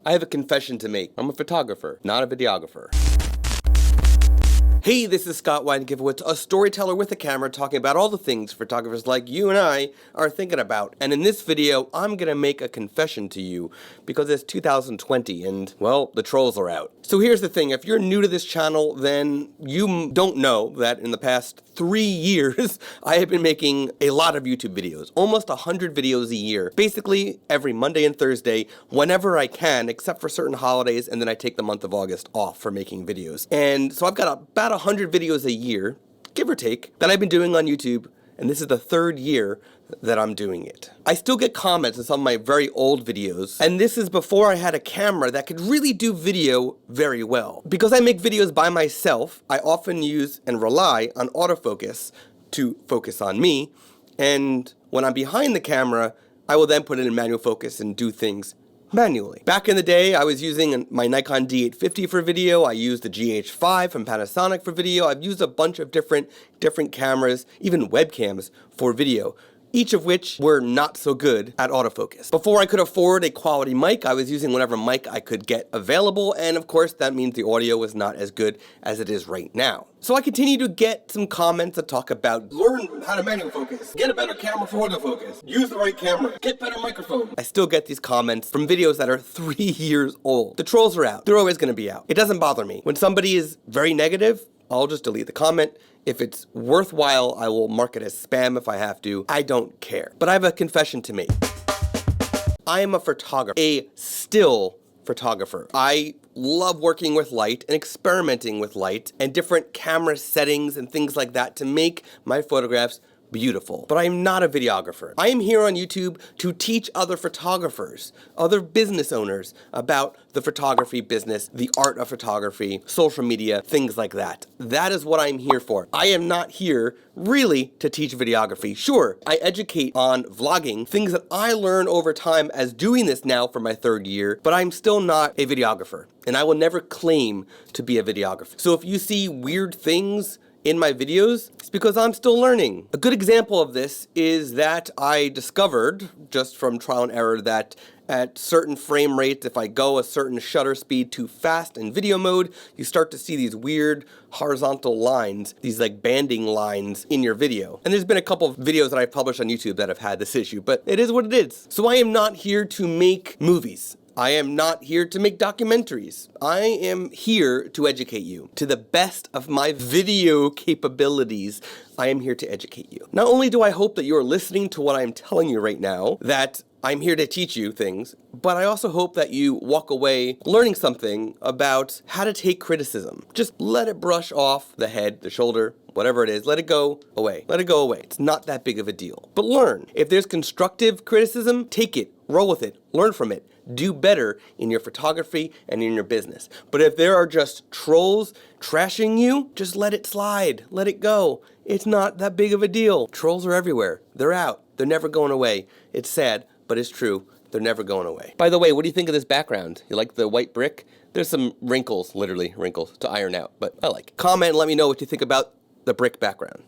I have a confession to make. I'm a photographer, not a videographer. Hey, this is Scott Weingivowitz, a storyteller with a camera talking about all the things photographers like you and I are thinking about. And in this video, I'm gonna make a confession to you because it's 2020 and, well, the trolls are out. So here's the thing, if you're new to this channel, then you don't know that in the past 3 years, I have been making a lot of YouTube videos, almost 100 videos a year, basically every Monday and Thursday, whenever I can, except for certain holidays, and then I take the month of August off for making videos. And so I've got about 100 videos a year, give or take, that I've been doing on YouTube, and this is the 3rd year that I'm doing it. I still get comments on some of my very old videos, and this is before I had a camera that could really do video very well. Because I make videos by myself, I often use and rely on autofocus to focus on me, and when I'm behind the camera, I will then put it in manual focus and do things manually. Back in the day, I was using my Nikon D850 for video. I used the GH5 from Panasonic for video. I've used a bunch of different cameras, even webcams for video, each of which were not so good at autofocus. Before I could afford a quality mic, I was using whatever mic I could get available, and of course that means the audio was not as good as it is right now. So I continue to get some comments that talk about learn how to manual focus, get a better camera for autofocus, use the right camera, get better microphone. I still get these comments from videos that are 3 years old. The trolls are out. They're always gonna be out. It doesn't bother me. When somebody is very negative, I'll just delete the comment. If it's worthwhile, I will mark it as spam if I have to. I don't care. But I have a confession to make. I am a photographer, a still photographer. I love working with light and experimenting with light and different camera settings and things like that to make my photographs beautiful. But I am not a videographer. I am here on YouTube to teach other photographers, other business owners about the photography business, the art of photography, social media, things like that. That is what I'm here for. I am not here really to teach videography. Sure, I educate on vlogging, things that I learn over time as doing this now for my 3rd year, but I'm still not a videographer, and I will never claim to be a videographer. So if you see weird things in my videos, it's because I'm still learning. A good example of this is that I discovered, just from trial and error, that at certain frame rates, if I go a certain shutter speed too fast in video mode, you start to see these weird horizontal lines, these like banding lines in your video. And there's been a couple of videos that I've published on YouTube that have had this issue, but it is what it is. So I am not here to make movies. I am not here to make documentaries. I am here to educate you. To the best of my video capabilities, I am here to educate you. Not only do I hope that you're listening to what I'm telling you right now, that I'm here to teach you things, but I also hope that you walk away learning something about how to take criticism. Just let it brush off the head, the shoulder, whatever it is, let it go away. Let it go away. It's not that big of a deal. But learn. If there's constructive criticism, take it, roll with it, learn from it. Do better in your photography and in your business. But if there are just trolls trashing you, just let it slide. Let it go. It's not that big of a deal. Trolls are everywhere. They're out. They're never going away. It's sad, but it's true. They're never going away. By the way, what do you think of this background? You like the white brick? There's some wrinkles, literally wrinkles, to iron out, but I like it. Comment and let me know what you think about the brick background.